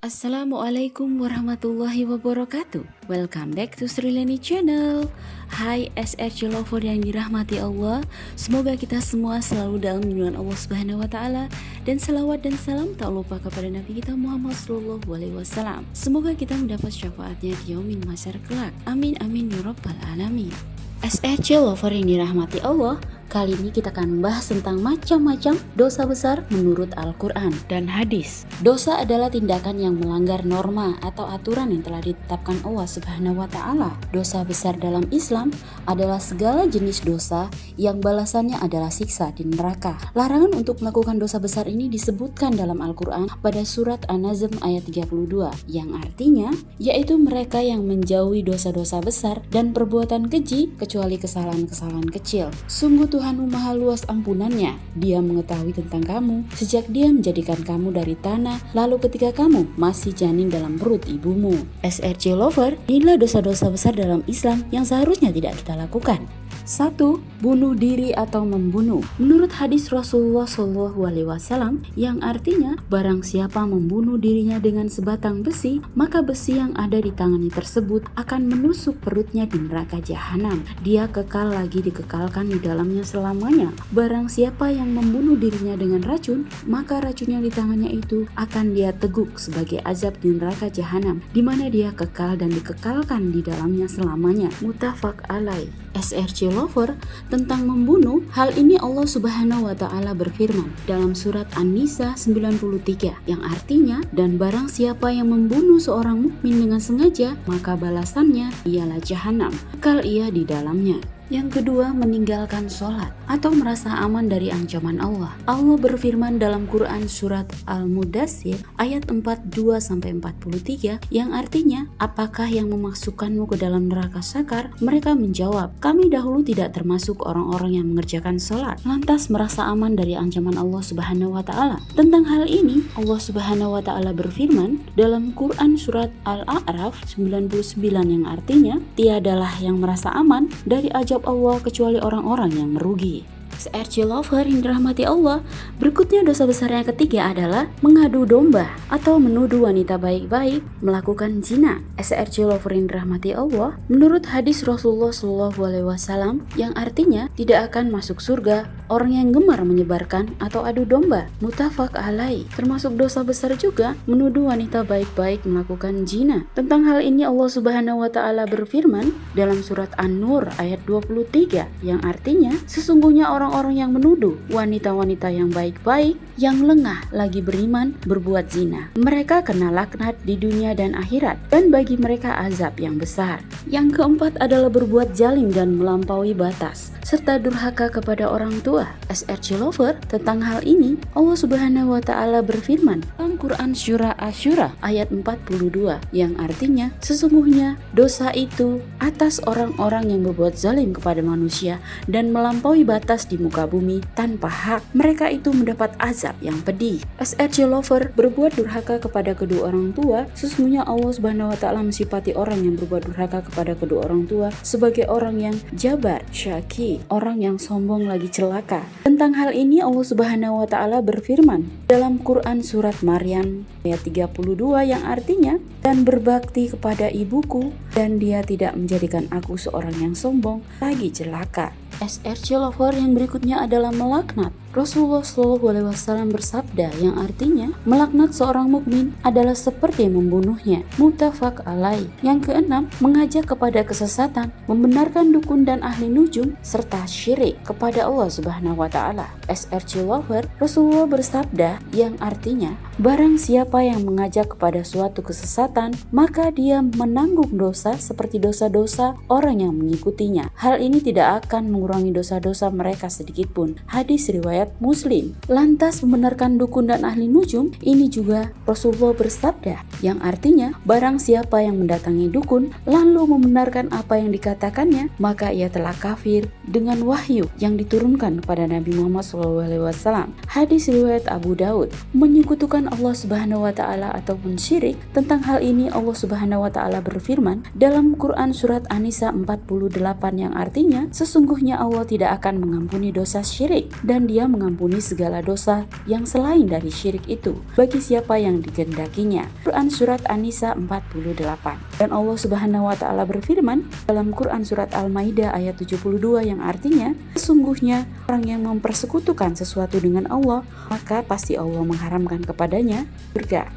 Assalamualaikum warahmatullahi wabarakatuh. Welcome back to Srileni Channel. Hai SRC Lover yang dirahmati Allah. Semoga kita semua selalu dalam lindungan Allah Subhanahu wa taala, dan selawat dan salam tak lupa kepada Nabi kita Muhammad sallallahu alaihi wasallam. Semoga kita mendapat syafaatnya di yaumil mahsyar kelak. Amin amin ya rabbal alamin. SRC Lover yang dirahmati Allah, kali ini kita akan membahas tentang macam-macam dosa besar menurut Al-Quran dan hadis. Dosa adalah tindakan yang melanggar norma atau aturan yang telah ditetapkan Allah Subhanahu wa taala. Dosa besar dalam Islam adalah segala jenis dosa yang balasannya adalah siksa di neraka. Larangan untuk melakukan dosa besar ini disebutkan dalam Al-Quran pada surat An-Nazm ayat 32, yang artinya yaitu mereka yang menjauhi dosa-dosa besar dan perbuatan keji kecuali kesalahan-kesalahan kecil. Sungguh Tuhanmu maha luas ampunannya. Dia mengetahui tentang kamu sejak Dia menjadikan kamu dari tanah, lalu ketika kamu masih janin dalam perut ibumu. SRC Lover, inilah dosa-dosa besar dalam Islam yang seharusnya tidak kita lakukan. 1. Bunuh diri atau membunuh. Menurut hadis Rasulullah SAW yang artinya barang siapa membunuh dirinya dengan sebatang besi, maka besi yang ada di tangannya tersebut akan menusuk perutnya di neraka jahanam. Dia kekal lagi dikekalkan di dalamnya selamanya. Barang siapa yang membunuh dirinya dengan racun, maka racun yang di tangannya itu akan dia teguk sebagai azab di neraka jahanam, di mana dia kekal dan dikekalkan di dalamnya selamanya. Muttafaq alaih. SRC Lover, tentang membunuh, hal ini Allah Subhanahu wa taala berfirman dalam surat An-Nisa 93 yang artinya, dan barang siapa yang membunuh seorang mukmin dengan sengaja, maka balasannya ialah jahanam, kekal ia di dalamnya. Yang kedua, meninggalkan sholat atau merasa aman dari ancaman Allah. Allah berfirman dalam Quran surat Al-Mudaththir ayat 42-43 yang artinya, apakah yang memasukkanmu ke dalam neraka sakar? Mereka menjawab, kami dahulu tidak termasuk orang-orang yang mengerjakan sholat. Lantas merasa aman dari ancaman Allah Subhanahu wa taala. Tentang hal ini, Allah Subhanahu wa taala berfirman dalam Quran surat Al-A'raf 99 yang artinya, tiadalah yang merasa aman dari ajab Allah kecuali orang-orang yang merugi. SRC Lover yang dirahmati Allah, berikutnya dosa besar yang ketiga adalah mengadu domba atau menuduh wanita baik-baik melakukan zina. SRC Lover yang dirahmati Allah, menurut hadis Rasulullah SAW yang artinya tidak akan masuk surga orang yang gemar menyebarkan atau adu domba. Muttafaq alaih. Termasuk dosa besar juga menuduh wanita baik-baik melakukan zina. Tentang hal ini Allah Subhanahu wa taala berfirman dalam surat An-Nur ayat 23 yang artinya, sesungguhnya orang-orang yang menuduh wanita-wanita yang baik-baik yang lengah lagi beriman berbuat zina, mereka kena laknat di dunia dan akhirat, dan bagi mereka azab yang besar. Yang keempat adalah berbuat zalim dan melampaui batas serta durhaka kepada orang tua. SRC Lover, tentang hal ini Allah Subhanahu wa taala berfirman dalam Quran Surah Asy-Syura ayat 42 yang artinya, sesungguhnya dosa itu atas orang-orang yang berbuat zalim kepada manusia dan melampaui batas di muka bumi tanpa hak. Mereka itu mendapat azab yang pedih. SRC Lover, berbuat durhaka kepada kedua orang tua, sesungguhnya Allah Subhanahu wa taala mensifati orang yang berbuat durhaka kepada kedua orang tua sebagai orang yang jabar, syaki, orang yang sombong lagi celaka. Tentang hal ini Allah Subhanahu wa taala berfirman dalam Quran surat Maryam ayat 32 yang artinya, dan berbakti kepada ibuku dan dia tidak menjadikan aku seorang yang sombong lagi celaka. SRC Lover yang berikutnya adalah melaknat. Rasulullah SAW bersabda yang artinya, melaknat seorang mukmin adalah seperti membunuhnya. Muttafaq alaih. Yang keenam, mengajak kepada kesesatan, membenarkan dukun dan ahli nujum serta syirik kepada Allah Subhanahu wa taala. SRC Lover, Rasulullah bersabda yang artinya, barang siapa yang mengajak kepada suatu kesesatan, maka dia menanggung dosa seperti dosa-dosa orang yang mengikutinya. Hal ini tidak akan mengurangi dosa-dosa mereka sedikitpun. Hadis riwayat Muslim. Lantas membenarkan dukun dan ahli nujum, ini juga Rasulullah bersabda yang artinya, barang siapa yang mendatangi dukun lalu membenarkan apa yang dikatakannya, maka ia telah kafir dengan wahyu yang diturunkan kepada Nabi Muhammad SAW. Hadis riwayat Abu Daud. Menyekutukan Allah Subhanahu wa taala ataupun syirik. Tentang hal ini Allah Subhanahu wa taala berfirman dalam Quran surat An-Nisa 48 yang artinya, sesungguhnya Allah tidak akan mengampuni dosa syirik dan Dia Dia mengampuni segala dosa yang selain dari syirik itu bagi siapa yang dikehendakinya. Quran Surat An-Nisa 48. Dan Allah Subhanahu wa Ta'ala berfirman dalam Quran Surat Al-Maidah ayat 72 yang artinya, sesungguhnya orang yang mempersekutukan sesuatu dengan Allah, maka pasti Allah mengharamkan kepadanya surga.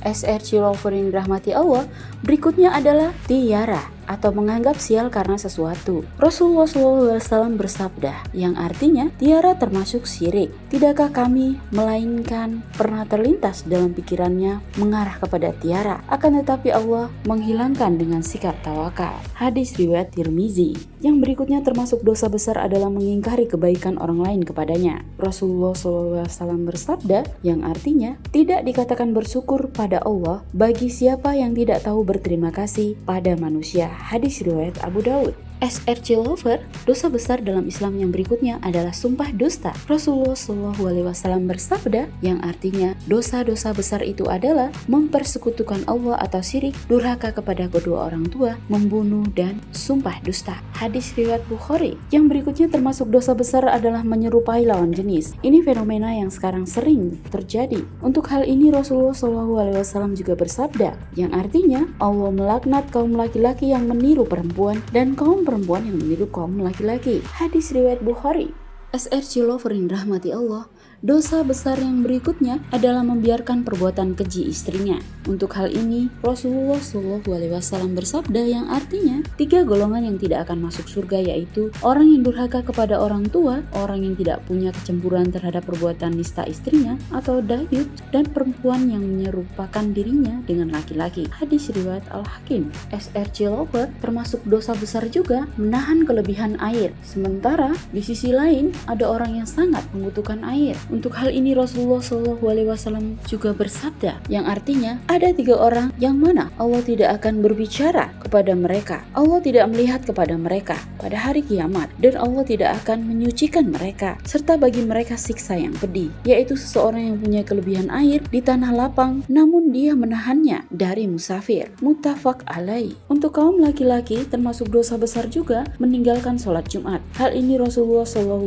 SRC Lover yang dirahmati Allah, berikutnya adalah tiara atau menganggap sial karena sesuatu. Rasulullah SAW bersabda, yang artinya tiara termasuk syirik. Tidakkah kami melainkan pernah terlintas dalam pikirannya mengarah kepada tiara, akan tetapi Allah menghilangkan dengan sikap tawakal. Hadis riwayat Tirmizi. Yang berikutnya termasuk dosa besar adalah mengingkari kebaikan orang lain kepadanya. Rasulullah SAW bersabda, yang artinya tidak dikatakan bersyukur pada Allah bagi siapa yang tidak tahu berterima kasih pada manusia. Hadis riwayat Abu Daud. SRC Lover, dosa besar dalam Islam yang berikutnya adalah sumpah dusta. Rasulullah SAW bersabda, yang artinya dosa-dosa besar itu adalah mempersekutukan Allah atau syirik, durhaka kepada kedua orang tua, membunuh, dan sumpah dusta. Hadis riwayat Bukhari. Yang berikutnya termasuk dosa besar adalah menyerupai lawan jenis. Ini fenomena yang sekarang sering terjadi. Untuk hal ini Rasulullah SAW juga bersabda, yang artinya Allah melaknat kaum laki-laki yang meniru perempuan dan kaum perempuan yang meniru kaum laki-laki. Hadis riwayat Bukhari. SRC Lover yang dirahmati Allah, dosa besar yang berikutnya adalah membiarkan perbuatan keji istrinya. Untuk hal ini Rasulullah SAW bersabda, yang artinya 3 golongan yang tidak akan masuk surga, yaitu orang yang durhaka kepada orang tua, orang yang tidak punya kecemburuan terhadap perbuatan nista istrinya atau dayut, dan perempuan yang menyerupakan dirinya dengan laki-laki. Hadis riwayat Al-Hakim. SRC Lover, termasuk dosa besar juga menahan kelebihan air, sementara di sisi lain ada orang yang sangat membutuhkan air. Untuk hal ini Rasulullah SAW juga bersabda, yang artinya ada 3 orang yang mana Allah tidak akan berbicara kepada mereka, Allah tidak melihat kepada mereka pada hari kiamat, dan Allah tidak akan menyucikan mereka, serta bagi mereka siksa yang pedih, yaitu seseorang yang punya kelebihan air di tanah lapang namun dia menahannya dari musafir. Muttafaq alaih. Untuk kaum laki-laki termasuk dosa besar juga meninggalkan sholat Jumat. Hal ini Rasulullah SAW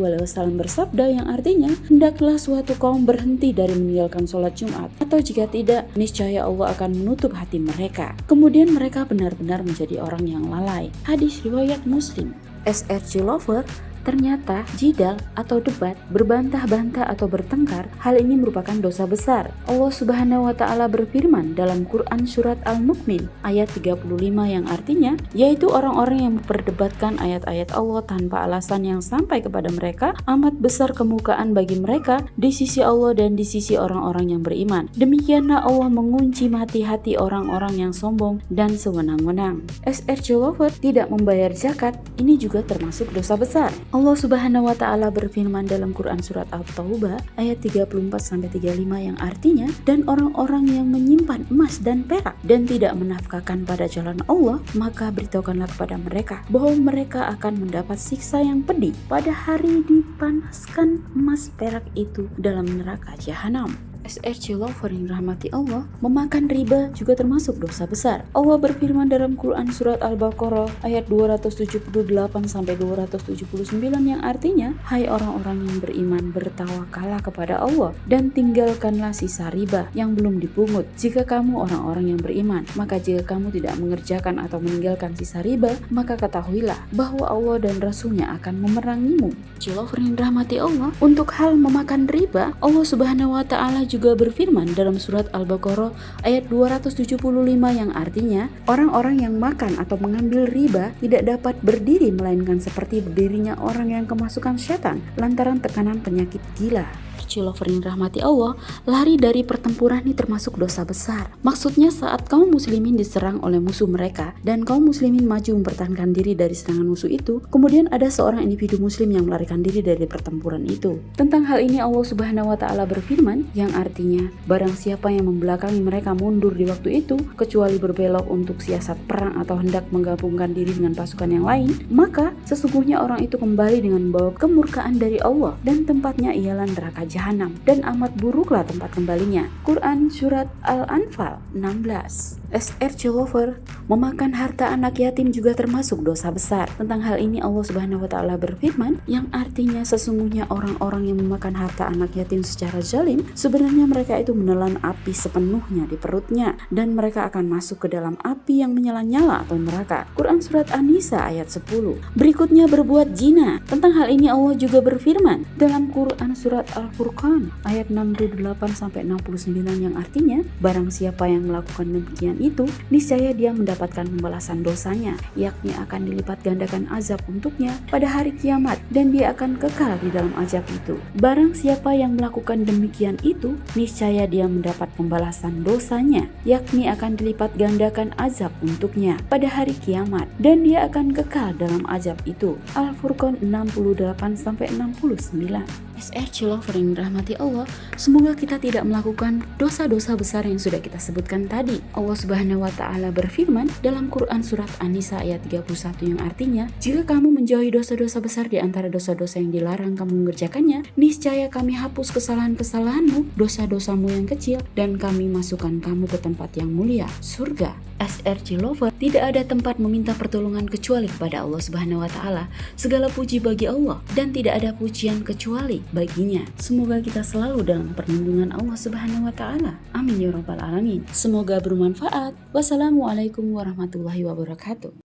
bersabda, yang artinya hendaklah suatu kaum berhenti dari meninggalkan sholat Jumat, atau jika tidak, niscaya Allah akan menutup hati mereka. Kemudian mereka benar-benar menjadi orang yang lalai. Hadis riwayat Muslim. SRC Lover, ternyata jidal atau debat, berbantah-bantah atau bertengkar, hal ini merupakan dosa besar. Allah Subhanahu wa Ta'ala berfirman dalam Quran Surat Al-Mu'min ayat 35 yang artinya, yaitu orang-orang yang memperdebatkan ayat-ayat Allah tanpa alasan yang sampai kepada mereka amat besar kemukaan bagi mereka di sisi Allah dan di sisi orang-orang yang beriman. Demikianlah Allah mengunci hati-hati orang-orang yang sombong dan sewenang-wenang. SRC Lover, tidak membayar zakat, ini juga termasuk dosa besar. Allah Subhanahu wa Ta'ala berfirman dalam Quran Surat At-Taubah ayat 34-35 yang artinya, dan orang-orang yang menyimpan emas dan perak dan tidak menafkahkan pada jalan Allah, maka beritahukanlah kepada mereka bahwa mereka akan mendapat siksa yang pedih pada hari dipanaskan emas perak itu dalam neraka jahanam. SRC Lover yang dirahmati Allah, memakan riba juga termasuk dosa besar. Allah berfirman dalam Quran Surat Al-Baqarah ayat 278-279 yang artinya, hai orang-orang yang beriman, bertawakallah kepada Allah dan tinggalkanlah sisa riba yang belum dipungut. Jika kamu orang-orang yang beriman, maka jika kamu tidak mengerjakan atau meninggalkan sisa riba, maka ketahuilah bahwa Allah dan Rasulnya akan memerangimu. Lover yang dirahmati Allah, untuk hal memakan riba, Allah Subhanahu wa Ta'ala juga berfirman dalam Surat Al-Baqarah ayat 275 yang artinya, orang-orang yang makan atau mengambil riba tidak dapat berdiri melainkan seperti berdirinya orang yang kemasukan setan lantaran tekanan penyakit gila. Lover yang dirahmati Allah, lari dari pertempuran ini termasuk dosa besar. Maksudnya saat kaum muslimin diserang oleh musuh mereka dan kaum muslimin maju mempertahankan diri dari serangan musuh itu, kemudian ada seorang individu muslim yang melarikan diri dari pertempuran itu. Tentang hal ini Allah Subhanahu wa Ta'ala berfirman, yang artinya, barang siapa yang membelakangi mereka mundur di waktu itu kecuali berbelok untuk siasat perang atau hendak menggabungkan diri dengan pasukan yang lain, maka sesungguhnya orang itu kembali dengan membawa kemurkaan dari Allah dan tempatnya ialah neraka jahanam, dan amat buruklah tempat kembalinya. Quran Surat Al-Anfal 16. SRC Lover, memakan harta anak yatim juga termasuk dosa besar. Tentang hal ini Allah Subhanahu wa taala berfirman, yang artinya sesungguhnya orang-orang yang memakan harta anak yatim secara zalim, sebenarnya mereka itu menelan api sepenuhnya di perutnya dan mereka akan masuk ke dalam api yang menyala-nyala atau neraka. Quran surat An-Nisa ayat 10. Berikutnya berbuat zina. Tentang hal ini Allah juga berfirman dalam Quran surat Al-Furqan ayat 68 sampai 69 yang artinya, barang siapa yang melakukan demikian itu, niscaya dia mendapatkan pembalasan dosanya, yakni akan dilipat gandakan azab untuknya pada hari kiamat dan dia akan kekal di dalam azab itu. Barang siapa yang melakukan demikian itu, niscaya dia mendapat pembalasan dosanya, yakni akan dilipat gandakan azab untuknya pada hari kiamat dan dia akan kekal dalam azab itu. Al-Furqan 68 sampai 69. SRC Lover yang dirahmati Allah, semoga kita tidak melakukan dosa-dosa besar yang sudah kita sebutkan tadi. Allah Subhanahu wa taala berfirman dalam Quran surat An-Nisa ayat 31 yang artinya, jika kamu menjauhi dosa-dosa besar di antara dosa-dosa yang dilarang kamu mengerjakannya, niscaya kami hapus kesalahan-kesalahanmu, dosa-dosamu yang kecil, dan kami masukkan kamu ke tempat yang mulia, surga. SRC Lover, tidak ada tempat meminta pertolongan kecuali kepada Allah Subhanahu wa taala. Segala puji bagi Allah dan tidak ada pujian kecuali baginya. Semoga kita selalu dalam perlindungan Allah Subhanahu wa taala. Amin ya rabbal alamin. Semoga bermanfaat. Wassalamualaikum warahmatullahi wabarakatuh.